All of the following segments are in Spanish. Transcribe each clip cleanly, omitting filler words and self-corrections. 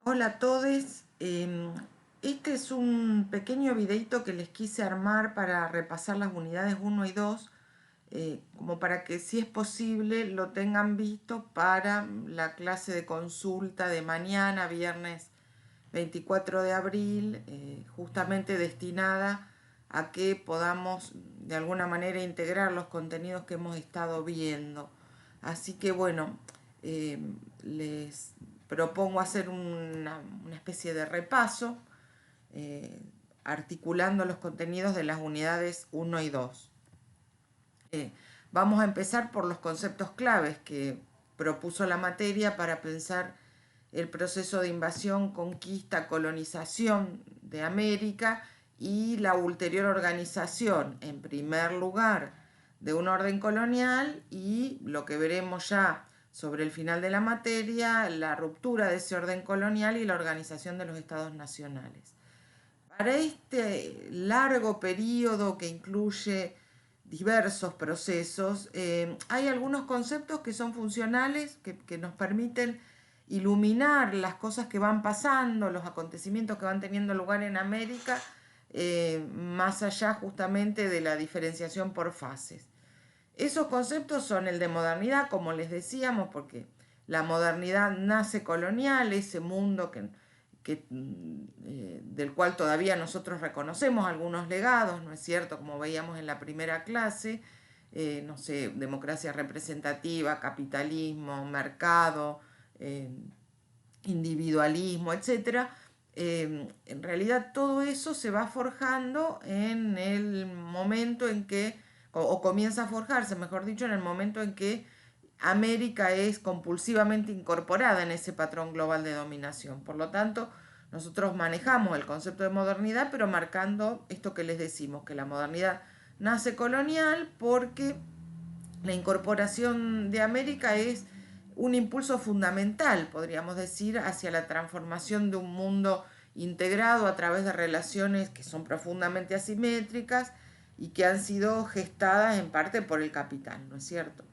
Hola a todos. Este es un pequeño videito que les quise armar para repasar las unidades 1 y 2, como para que si es posible lo tengan visto para la clase de consulta de mañana, viernes 24 de abril, justamente destinada a que podamos de alguna manera integrar los contenidos que hemos estado viendo. Así que bueno, eh, les propongo hacer una especie de repaso, eh, articulando los contenidos de las unidades 1 y 2. Eh, Vamos a empezar por los conceptos claves que propuso la materia para pensar el proceso de invasión, conquista, colonización de América y la ulterior organización, en primer lugar, de un orden colonial y lo que veremos ya sobre el final de la materia, la ruptura de ese orden colonial y la organización de los estados nacionales. Para este largo periodo que incluye diversos procesos, hay algunos conceptos que son funcionales, que nos permiten iluminar las cosas que van pasando, los acontecimientos que van teniendo lugar en América, más allá justamente de la diferenciación por fases. Esos conceptos son el de modernidad, como les decíamos, porque la modernidad nace colonial, ese mundo del cual todavía nosotros reconocemos algunos legados, ¿no es cierto? Como veíamos en la primera clase, no sé, democracia representativa, capitalismo, mercado, eh, individualismo, etcétera. En realidad todo eso se va forjando en el momento en que, o comienza a forjarse, mejor dicho, en el momento en que América es compulsivamente incorporada en ese patrón global de dominación. Por lo tanto, nosotros manejamos el concepto de modernidad, pero marcando esto que les decimos, que la modernidad nace colonial porque la incorporación de América es un impulso fundamental, podríamos decir, hacia la transformación de un mundo integrado a través de relaciones que son profundamente asimétricas y que han sido gestadas en parte por el capital, ¿no es cierto?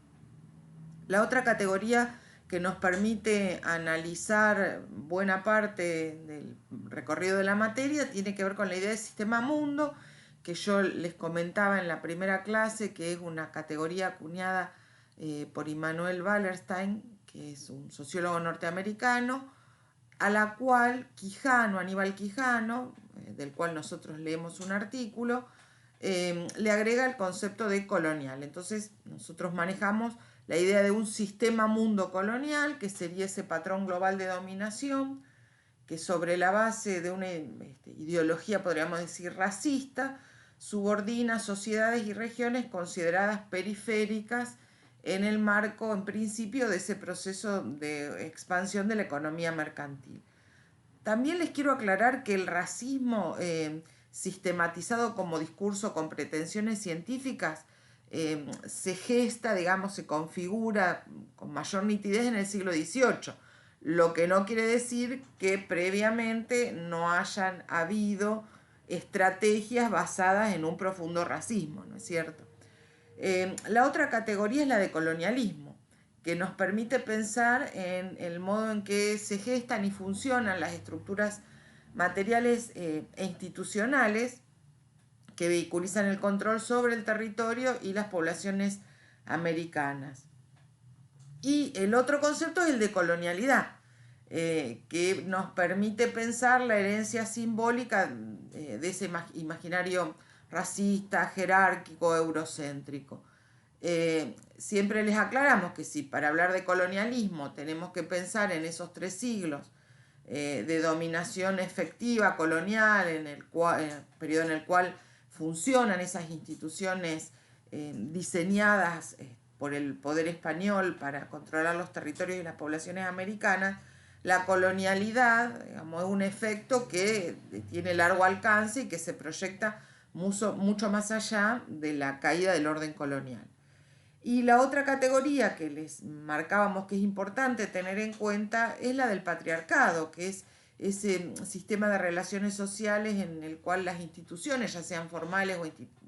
La otra categoría que nos permite analizar buena parte del recorrido de la materia tiene que ver con la idea de sistema mundo, que yo les comentaba en la primera clase, que es una categoría acuñada por Immanuel Wallerstein, que es un sociólogo norteamericano, a la cual Quijano, Aníbal Quijano, del cual nosotros leemos un artículo, le agrega el concepto de colonial. Entonces nosotros manejamos la idea de un sistema mundo colonial, que sería ese patrón global de dominación, que sobre la base de una ideología, podríamos decir, racista, subordina sociedades y regiones consideradas periféricas en el marco, en principio, de ese proceso de expansión de la economía mercantil. También les quiero aclarar que el racismo sistematizado como discurso con pretensiones científicas se gesta, digamos, se configura con mayor nitidez en el siglo XVIII, lo que no quiere decir que previamente no hayan habido estrategias basadas en un profundo racismo, ¿no es cierto? La otra categoría es la de colonialismo, que nos permite pensar en el modo en que se gestan y funcionan las estructuras materiales e institucionales que vehiculizan el control sobre el territorio y las poblaciones americanas. Y el otro concepto es el de colonialidad, que nos permite pensar la herencia simbólica de ese imaginario racista, jerárquico, eurocéntrico. Siempre les aclaramos que si para hablar de colonialismo tenemos que pensar en esos 3 siglos de dominación efectiva colonial, en el periodo en el cual funcionan esas instituciones diseñadas por el poder español para controlar los territorios y las poblaciones americanas, la colonialidad, digamos, es un efecto que tiene largo alcance y que se proyecta mucho más allá de la caída del orden colonial. Y la otra categoría que les marcábamos que es importante tener en cuenta es la del patriarcado, que es ese sistema de relaciones sociales en el cual las instituciones, ya sean formales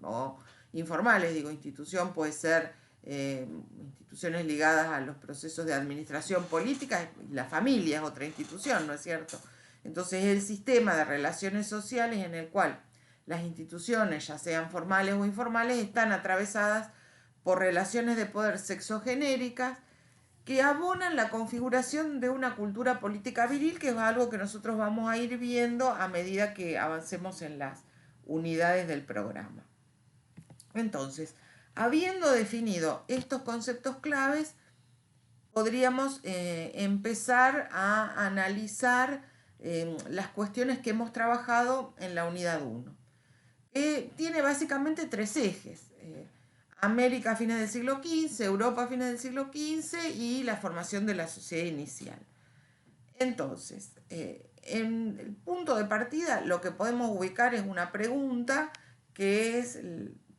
o informales, digo, institución puede ser instituciones ligadas a los procesos de administración política, y la familia es otra institución, ¿no es cierto? Entonces el sistema de relaciones sociales en el cual las instituciones, ya sean formales o informales, están atravesadas por relaciones de poder sexogenéricas que abonan la configuración de una cultura política viril, que es algo que nosotros vamos a ir viendo a medida que avancemos en las unidades del programa. Entonces, habiendo definido estos conceptos claves, podríamos empezar a analizar las cuestiones que hemos trabajado en la unidad 1. Tiene básicamente tres ejes. América a fines del siglo XV, Europa a fines del siglo XV y la formación de la sociedad inicial. Entonces, en el punto de partida lo que podemos ubicar es una pregunta que es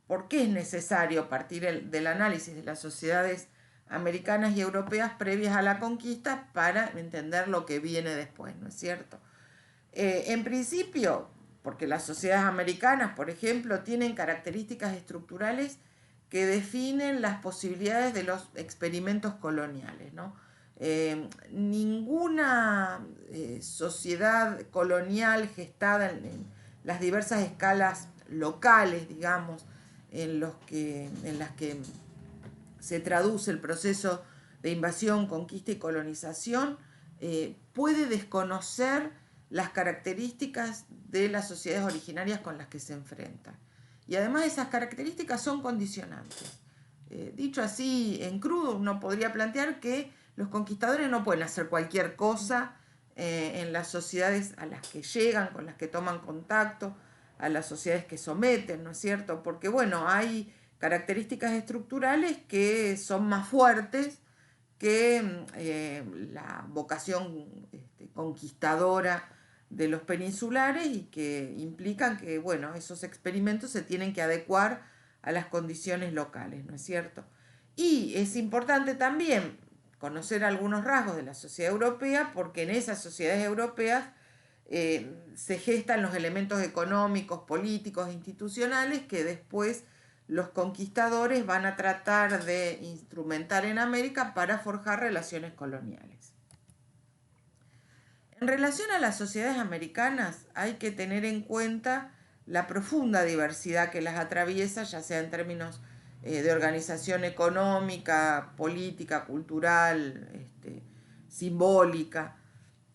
¿por qué es necesario partir del análisis de las sociedades americanas y europeas previas a la conquista para entender lo que viene después, ¿no es cierto? En principio, porque las sociedades americanas, por ejemplo, tienen características estructurales que definen las posibilidades de los experimentos coloniales, ¿no? Ninguna sociedad colonial gestada en las diversas escalas locales, digamos, en las que se traduce el proceso de invasión, conquista y colonización, puede desconocer las características de las sociedades originarias con las que se enfrentan. Y además esas características son condicionantes. Dicho así, en crudo, uno podría plantear que los conquistadores no pueden hacer cualquier cosa en las sociedades a las que llegan, con las que toman contacto, a las sociedades que someten, ¿no es cierto? Porque, bueno, hay características estructurales que son más fuertes que la vocación conquistadora de los peninsulares y que implican que, bueno, esos experimentos se tienen que adecuar a las condiciones locales, ¿no es cierto? Y es importante también conocer algunos rasgos de la sociedad europea, porque en esas sociedades europeas se gestan los elementos económicos, políticos, institucionales que después los conquistadores van a tratar de instrumentar en América para forjar relaciones coloniales. En relación a las sociedades americanas, hay que tener en cuenta la profunda diversidad que las atraviesa, ya sea en términos de organización económica, política, cultural, simbólica.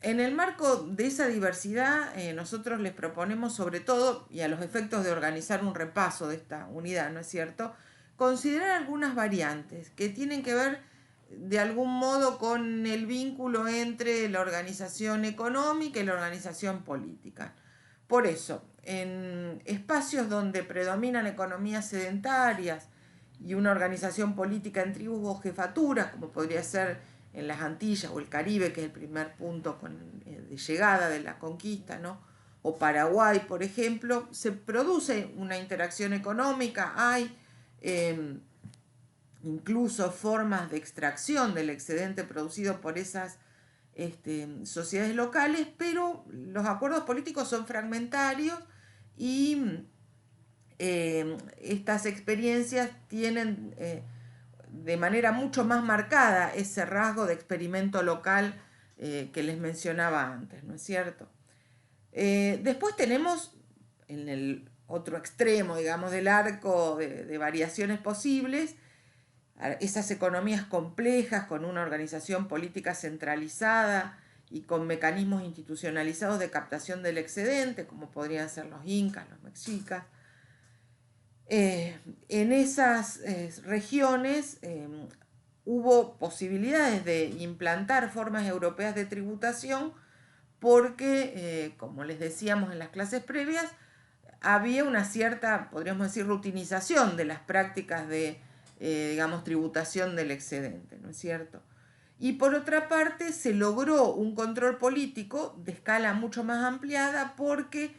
En el marco de esa diversidad, nosotros les proponemos sobre todo, y a los efectos de organizar un repaso de esta unidad, ¿no es cierto?, considerar algunas variantes que tienen que ver de algún modo con el vínculo entre la organización económica y la organización política. Por eso, en espacios donde predominan economías sedentarias y una organización política en tribus o jefaturas, como podría ser en las Antillas o el Caribe, que es el primer punto de llegada de la conquista, ¿no? O Paraguay, por ejemplo, se produce una interacción económica, hay incluso formas de extracción del excedente producido por esas sociedades locales, pero los acuerdos políticos son fragmentarios y estas experiencias tienen de manera mucho más marcada ese rasgo de experimento local que les mencionaba antes, ¿no es cierto? Después tenemos en el otro extremo, digamos, del arco de variaciones posibles, esas economías complejas con una organización política centralizada y con mecanismos institucionalizados de captación del excedente, como podrían ser los incas, los mexicas. En esas regiones hubo posibilidades de implantar formas europeas de tributación porque, como les decíamos en las clases previas, había una cierta, podríamos decir, rutinización de las prácticas de, digamos, tributación del excedente, ¿no es cierto? Y por otra parte, se logró un control político de escala mucho más ampliada porque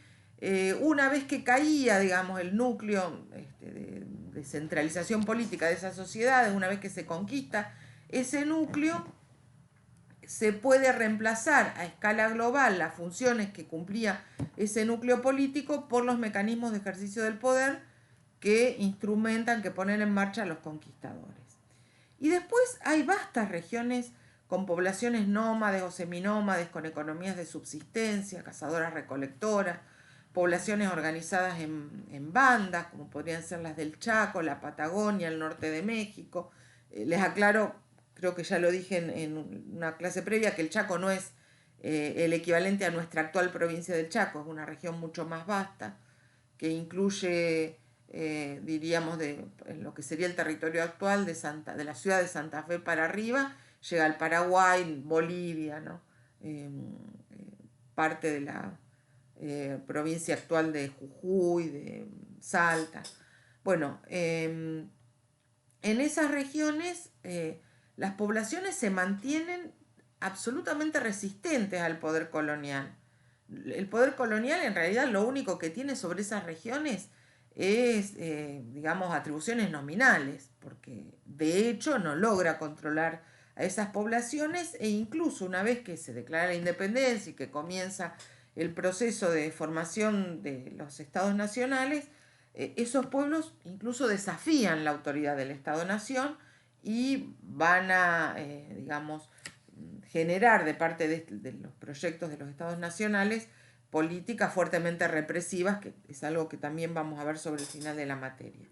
una vez que caía, digamos, el núcleo de centralización política de esas sociedades, una vez que se conquista ese núcleo, se puede reemplazar a escala global las funciones que cumplía ese núcleo político por los mecanismos de ejercicio del poder que instrumentan, que ponen en marcha a los conquistadores. Y después hay vastas regiones con poblaciones nómades o seminómades, con economías de subsistencia, cazadoras recolectoras, poblaciones organizadas en bandas, como podrían ser las del Chaco, la Patagonia, el norte de México. Les aclaro, creo que ya lo dije en una clase previa, que el Chaco no es el equivalente a nuestra actual provincia del Chaco, es una región mucho más vasta, que incluye, diríamos, lo que sería el territorio actual de la ciudad de Santa Fe para arriba, llega al Paraguay, Bolivia, ¿no? Parte de la provincia actual de Jujuy, de Salta. Bueno, en esas regiones las poblaciones se mantienen absolutamente resistentes al poder colonial. El poder colonial en realidad lo único que tiene sobre esas regiones es, digamos, atribuciones nominales, porque de hecho no logra controlar a esas poblaciones e incluso una vez que se declara la independencia y que comienza el proceso de formación de los estados nacionales, esos pueblos incluso desafían la autoridad del Estado-Nación y van a, digamos, generar de parte de los proyectos de los estados nacionales políticas fuertemente represivas, que es algo que también vamos a ver sobre el final de la materia.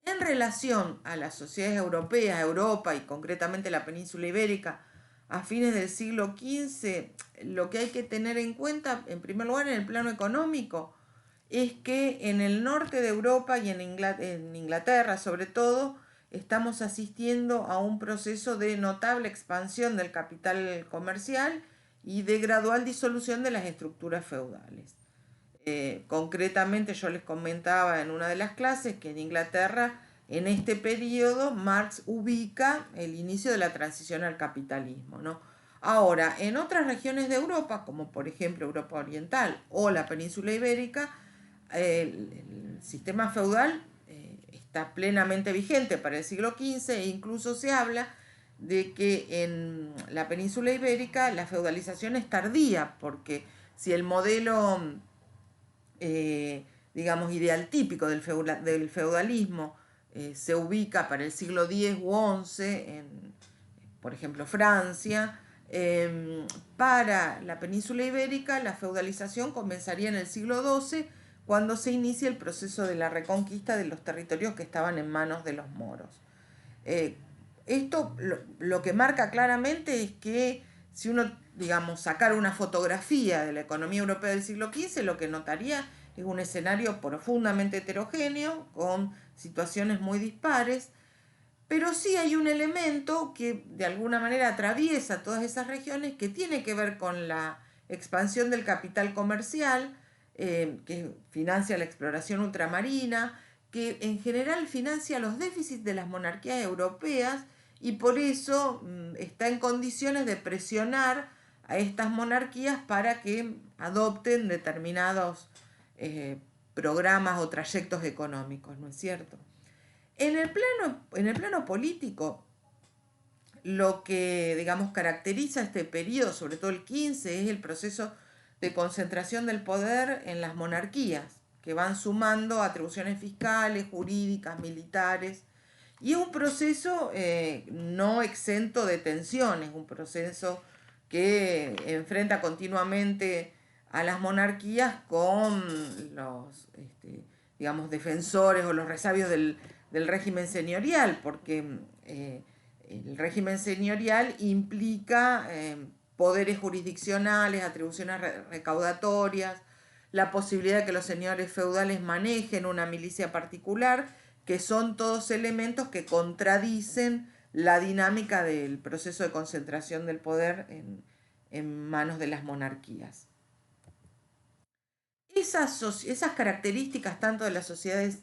En relación a las sociedades europeas, Europa y concretamente la península ibérica, a fines del siglo XV, lo que hay que tener en cuenta, en primer lugar, en el plano económico, es que en el norte de Europa y en Inglaterra sobre todo, estamos asistiendo a un proceso de notable expansión del capital comercial y de gradual disolución de las estructuras feudales. Concretamente yo les comentaba en una de las clases que en Inglaterra en este periodo Marx ubica el inicio de la transición al capitalismo, ¿no? Ahora, en otras regiones de Europa, como por ejemplo Europa Oriental o la península ibérica, el sistema feudal está plenamente vigente para el siglo XV e incluso se habla de que en la península ibérica la feudalización es tardía, porque si el modelo, digamos, ideal típico del feudalismo se ubica para el siglo X u XI en, por ejemplo, Francia, para la península ibérica la feudalización comenzaría en el siglo XII, cuando se inicia el proceso de la reconquista de los territorios que estaban en manos de los moros. Esto lo que marca claramente es que si uno, digamos, sacara una fotografía de la economía europea del siglo XV, lo que notaría es un escenario profundamente heterogéneo, con situaciones muy dispares, pero sí hay un elemento que de alguna manera atraviesa todas esas regiones, que tiene que ver con la expansión del capital comercial, que financia la exploración ultramarina, que en general financia los déficits de las monarquías europeas y por eso está en condiciones de presionar a estas monarquías para que adopten determinados programas o trayectos económicos, ¿no es cierto? En el plano político, lo que, digamos, caracteriza este periodo, sobre todo el XV, es el proceso de concentración del poder en las monarquías, que van sumando atribuciones fiscales, jurídicas, militares, y es un proceso no exento de tensiones, un proceso que enfrenta continuamente a las monarquías con los, digamos, defensores o los resabios del régimen señorial, porque el régimen señorial implica poderes jurisdiccionales, atribuciones recaudatorias, la posibilidad de que los señores feudales manejen una milicia particular, que son todos elementos que contradicen la dinámica del proceso de concentración del poder en manos de las monarquías. Esas características tanto de las sociedades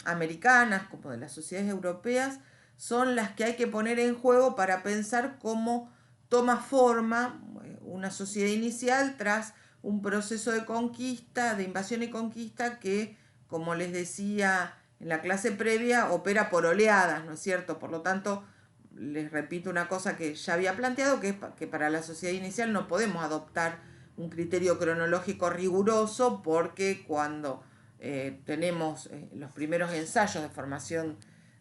americanas como de las sociedades europeas son las que hay que poner en juego para pensar cómo toma forma una sociedad inicial tras un proceso de conquista, de invasión y conquista que, como les decía en la clase previa, opera por oleadas, ¿no es cierto? Por lo tanto, les repito una cosa que ya había planteado, que es que para la sociedad inicial no podemos adoptar un criterio cronológico riguroso, porque cuando tenemos los primeros ensayos de formación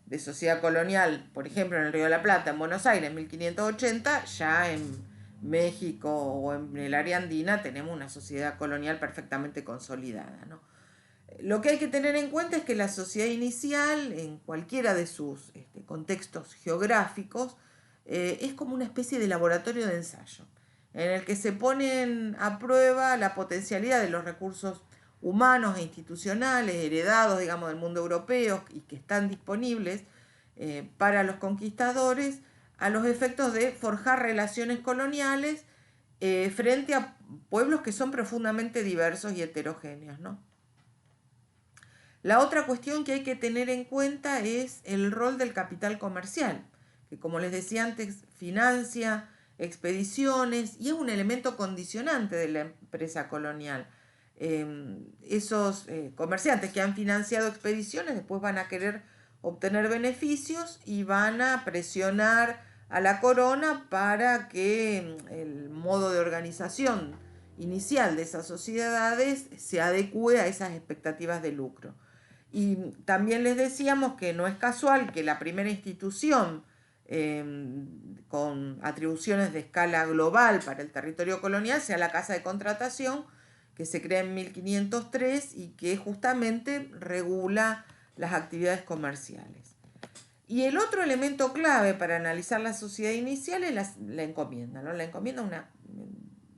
de sociedad colonial, por ejemplo, en el Río de la Plata, en Buenos Aires, en 1580, ya en México o en el área andina tenemos una sociedad colonial perfectamente consolidada, ¿no? Lo que hay que tener en cuenta es que la sociedad inicial, en cualquiera de sus contextos geográficos, es como una especie de laboratorio de ensayo, en el que se ponen a prueba la potencialidad de los recursos humanos e institucionales heredados, digamos, del mundo europeo y que están disponibles para los conquistadores a los efectos de forjar relaciones coloniales frente a pueblos que son profundamente diversos y heterogéneos, ¿no? La otra cuestión que hay que tener en cuenta es el rol del capital comercial, que como les decía antes, financia expediciones y es un elemento condicionante de la empresa colonial. Esos comerciantes que han financiado expediciones después van a querer obtener beneficios y van a presionar a la corona para que el modo de organización inicial de esas sociedades se adecue a esas expectativas de lucro. Y también les decíamos que no es casual que la primera institución con atribuciones de escala global para el territorio colonial sea la Casa de Contratación, que se crea en 1503 y que justamente regula las actividades comerciales. Y el otro elemento clave para analizar la sociedad inicial es la encomienda, ¿no? La encomienda es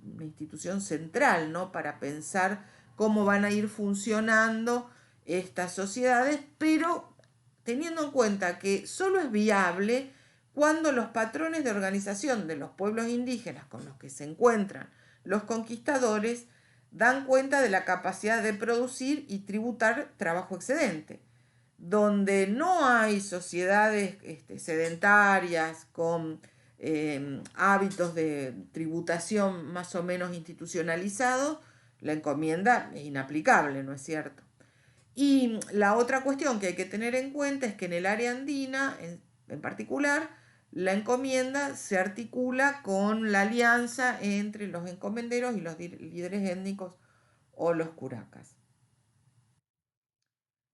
una institución central, ¿no? Para pensar cómo van a ir funcionando estas sociedades, pero teniendo en cuenta que solo es viable cuando los patrones de organización de los pueblos indígenas con los que se encuentran los conquistadores dan cuenta de la capacidad de producir y tributar trabajo excedente. Donde no hay sociedades sedentarias con hábitos de tributación más o menos institucionalizados, la encomienda es inaplicable, ¿no es cierto? Y la otra cuestión que hay que tener en cuenta es que en el área andina, en particular, la encomienda se articula con la alianza entre los encomenderos y los líderes étnicos o los curacas.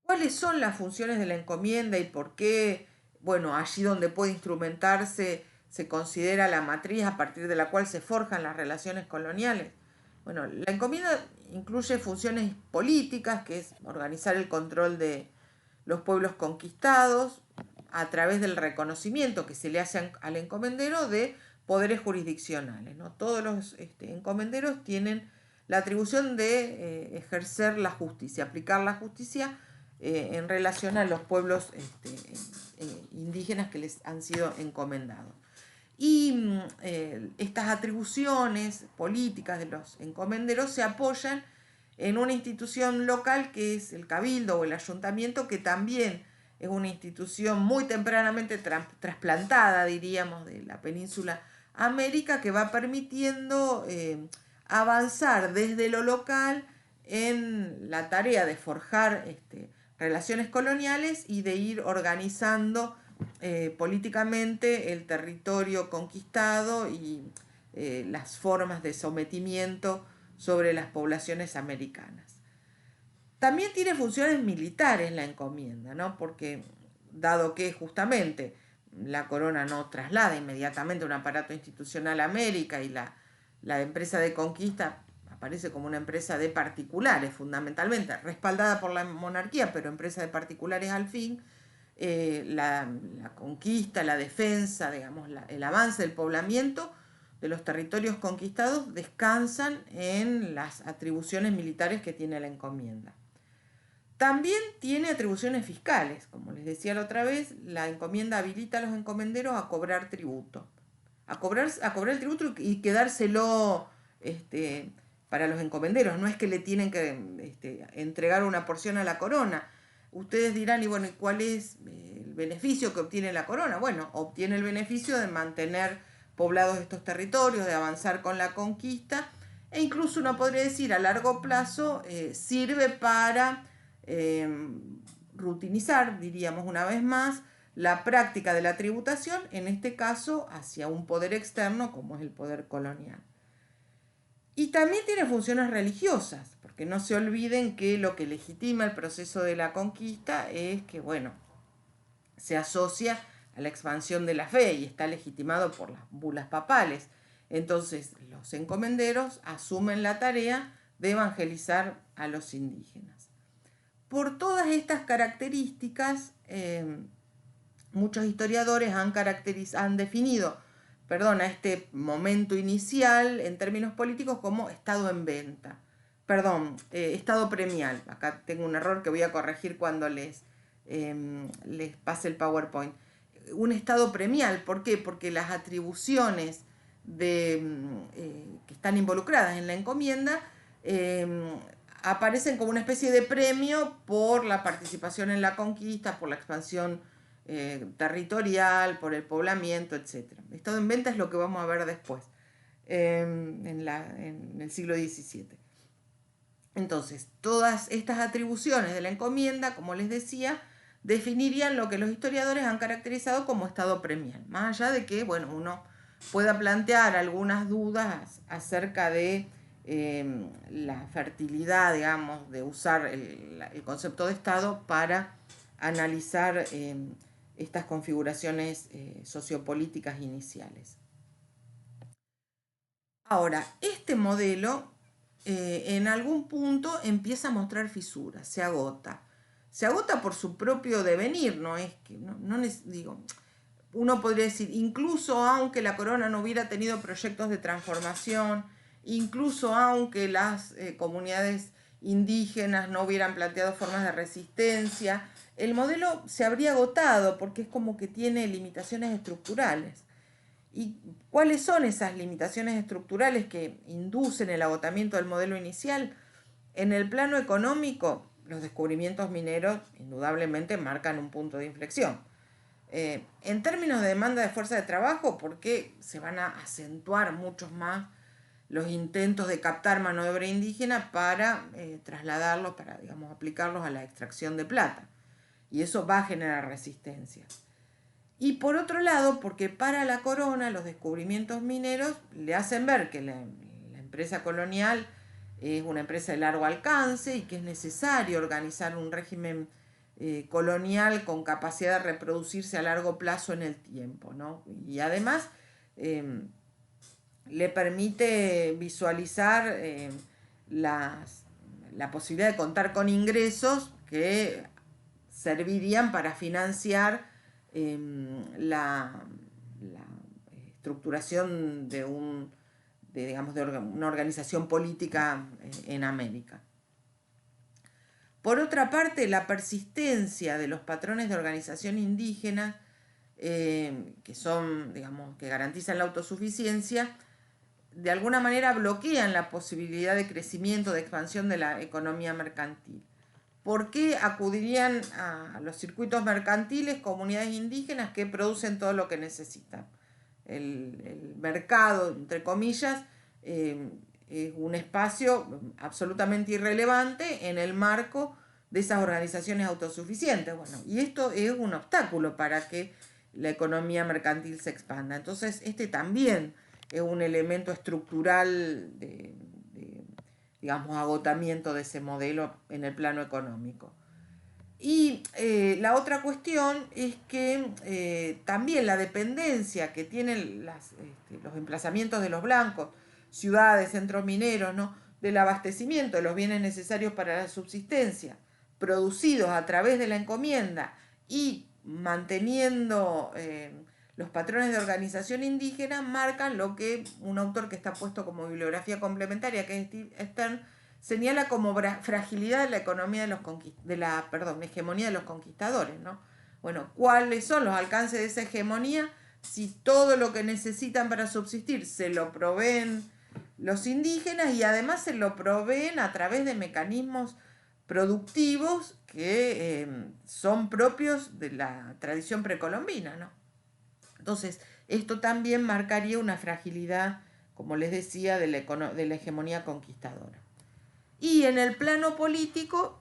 ¿Cuáles son las funciones de la encomienda y por qué, bueno, allí donde puede instrumentarse se considera la matriz a partir de la cual se forjan las relaciones coloniales? Bueno, la encomienda incluye funciones políticas, que es organizar el control de los pueblos conquistados a través del reconocimiento que se le hace al encomendero de poderes jurisdiccionales, ¿no? Todos los encomenderos tienen la atribución de ejercer la justicia, aplicar la justicia en relación a los pueblos indígenas que les han sido encomendados. Y estas atribuciones políticas de los encomenderos se apoyan en una institución local que es el cabildo o el ayuntamiento, que también es una institución muy tempranamente trasplantada, diríamos, de la península América, que va permitiendo avanzar desde lo local en la tarea de forjar relaciones coloniales y de ir organizando políticamente el territorio conquistado y las formas de sometimiento sobre las poblaciones americanas. También tiene funciones militares la encomienda, ¿no? Porque dado que justamente la corona no traslada inmediatamente un aparato institucional a América y la empresa de conquista aparece como una empresa de particulares fundamentalmente, respaldada por la monarquía, pero empresa de particulares al fin, la conquista, la defensa, digamos, el avance del poblamiento de los territorios conquistados descansan en las atribuciones militares que tiene la encomienda. También tiene atribuciones fiscales. Como les decía la otra vez, la encomienda habilita a los encomenderos a cobrar tributo. A cobrar el tributo y quedárselo para los encomenderos. No es que le tienen que entregar una porción a la corona. Ustedes dirán, y bueno, ¿cuál es el beneficio que obtiene la corona? Bueno, obtiene el beneficio de mantener poblados estos territorios, de avanzar con la conquista, e incluso uno podría decir a largo plazo sirve para rutinizar, diríamos una vez más, la práctica de la tributación, en este caso hacia un poder externo como es el poder colonial. Y también tiene funciones religiosas, porque no se olviden que lo que legitima el proceso de la conquista es que, bueno, se asocia a la expansión de la fe y está legitimado por las bulas papales. Entonces los encomenderos asumen la tarea de evangelizar a los indígenas. Por todas estas características, muchos historiadores han definido a este momento inicial en términos políticos como estado en venta. Estado premial. Acá tengo un error que voy a corregir cuando les pase el PowerPoint. Un estado premial, ¿por qué? Porque las atribuciones que están involucradas en la encomienda aparecen como una especie de premio por la participación en la conquista, por la expansión territorial, por el poblamiento, etc. Estado en venta es lo que vamos a ver después, en el siglo XVII. Entonces, todas estas atribuciones de la encomienda, como les decía, definirían lo que los historiadores han caracterizado como estado premial. Más allá de que, uno pueda plantear algunas dudas acerca de la fertilidad, digamos, de usar el concepto de estado para analizar estas configuraciones sociopolíticas iniciales. Ahora, este modelo en algún punto empieza a mostrar fisuras, se agota. Se agota por su propio devenir, no es que, uno podría decir, incluso aunque la corona no hubiera tenido proyectos de transformación, incluso aunque las comunidades indígenas no hubieran planteado formas de resistencia, el modelo se habría agotado porque es como que tiene limitaciones estructurales. ¿Y cuáles son esas limitaciones estructurales que inducen el agotamiento del modelo inicial? En el plano económico, los descubrimientos mineros indudablemente marcan un punto de inflexión. En términos de demanda de fuerza de trabajo, porque se van a acentuar muchos más los intentos de captar mano de obra indígena para trasladarlos, para aplicarlos a la extracción de plata. Y eso va a generar resistencia. Y por otro lado, porque para la corona los descubrimientos mineros le hacen ver que la empresa colonial es una empresa de largo alcance y que es necesario organizar un régimen colonial con capacidad de reproducirse a largo plazo en el tiempo, ¿no? Y además le permite visualizar la posibilidad de contar con ingresos que servirían para financiar la estructuración de una organización política en América. Por otra parte, la persistencia de los patrones de organización indígena, que son, que garantizan la autosuficiencia, de alguna manera bloquean la posibilidad de crecimiento, de expansión de la economía mercantil. ¿Por qué acudirían a los circuitos mercantiles comunidades indígenas que producen todo lo que necesitan? El mercado, entre comillas, es un espacio absolutamente irrelevante en el marco de esas organizaciones autosuficientes. Y esto es un obstáculo para que la economía mercantil se expanda. Entonces, este también es un elemento estructural de agotamiento de ese modelo en el plano económico. Y la otra cuestión es que también la dependencia que tienen los emplazamientos de los blancos, ciudades, centros mineros, ¿no?, del abastecimiento de los bienes necesarios para la subsistencia, producidos a través de la encomienda y manteniendo los patrones de organización indígena, marcan lo que un autor que está puesto como bibliografía complementaria, que es Steve Stern, señala como fragilidad de la economía de la hegemonía de los conquistadores, ¿no? ¿Cuáles son los alcances de esa hegemonía si todo lo que necesitan para subsistir se lo proveen los indígenas y además se lo proveen a través de mecanismos productivos que son propios de la tradición precolombina, ¿no? Entonces, esto también marcaría una fragilidad, como les decía, de la hegemonía conquistadora. Y en el plano político,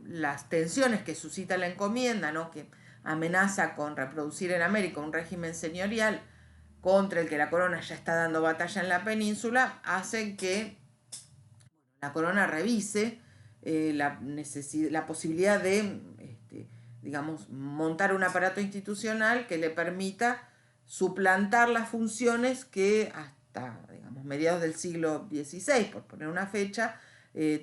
las tensiones que suscita la encomienda, ¿no?, que amenaza con reproducir en América un régimen señorial contra el que la corona ya está dando batalla en la península, hacen que la corona revise la posibilidad de digamos, montar un aparato institucional que le permita suplantar las funciones que hasta, digamos, mediados del siglo XVI, por poner una fecha,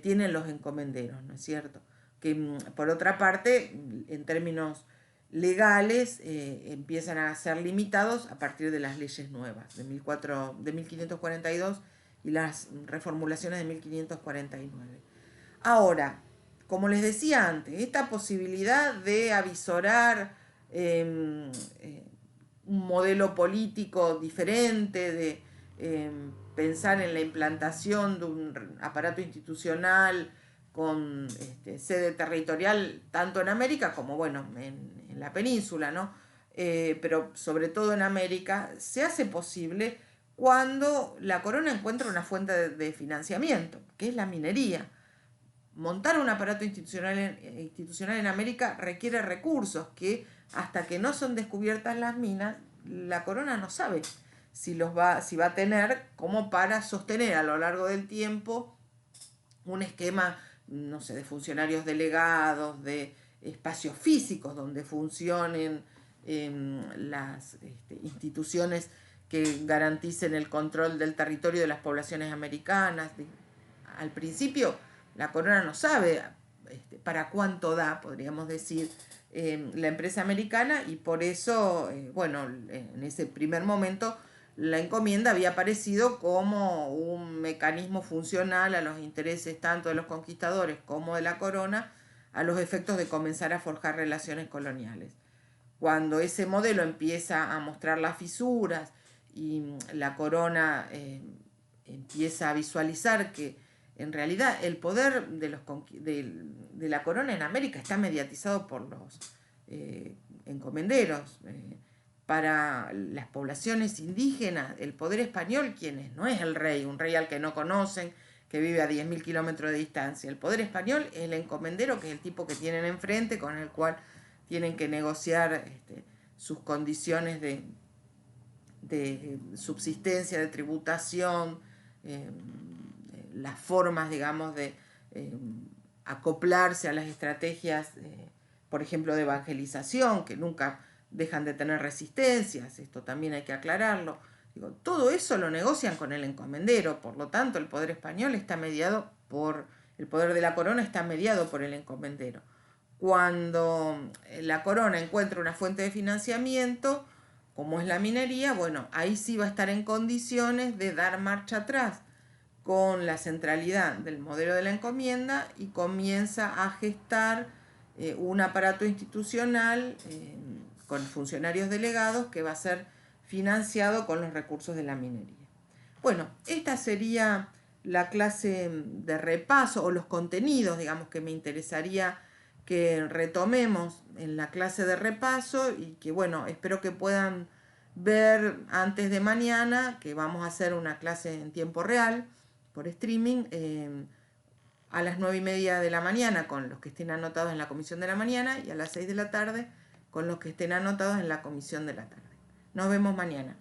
tienen los encomenderos, ¿no es cierto? Que por otra parte, en términos legales, empiezan a ser limitados a partir de las leyes nuevas de 1542 y las reformulaciones de 1549. Ahora, como les decía antes, esta posibilidad de avisorar un modelo político diferente, de pensar en la implantación de un aparato institucional con sede territorial tanto en América como, bueno, en la península, ¿no? Pero sobre todo en América, se hace posible cuando la corona encuentra una fuente de financiamiento, que es la minería. Montar un aparato institucional en América requiere recursos que hasta que no son descubiertas las minas, la corona no sabe si va a tener como para sostener a lo largo del tiempo un esquema, no sé, de funcionarios delegados, de espacios físicos donde funcionen las instituciones que garanticen el control del territorio de las poblaciones americanas. Al principio la corona no sabe para cuánto da, podríamos decir, la empresa americana, y por eso, bueno, en ese primer momento la encomienda había aparecido como un mecanismo funcional a los intereses tanto de los conquistadores como de la corona, a los efectos de comenzar a forjar relaciones coloniales. Cuando ese modelo empieza a mostrar las fisuras y la corona empieza a visualizar que en realidad el poder de la corona en América está mediatizado por los encomenderos. Para las poblaciones indígenas, el poder español, ¿quién es? No es el rey, un rey al que no conocen, que vive a 10.000 kilómetros de distancia. El poder español es el encomendero, que es el tipo que tienen enfrente, con el cual tienen que negociar sus condiciones de subsistencia, de tributación, las formas, digamos, de acoplarse a las estrategias, por ejemplo, de evangelización, que nunca dejan de tener resistencias, esto también hay que aclararlo. Digo, todo eso lo negocian con el encomendero, por lo tanto el poder español está mediado por, el poder de la corona está mediado por el encomendero. Cuando la corona encuentra una fuente de financiamiento, como es la minería, bueno, ahí sí va a estar en condiciones de dar marcha atrás con la centralidad del modelo de la encomienda y comienza a gestar un aparato institucional con funcionarios delegados que va a ser financiado con los recursos de la minería. Bueno, esta sería la clase de repaso o los contenidos, digamos, que me interesaría que retomemos en la clase de repaso y que, bueno, espero que puedan ver antes de mañana, que vamos a hacer una clase en tiempo real por streaming a las 9:30 de la mañana con los que estén anotados en la comisión de la mañana y a las 6 de la tarde con los que estén anotados en la comisión de la tarde. Nos vemos mañana.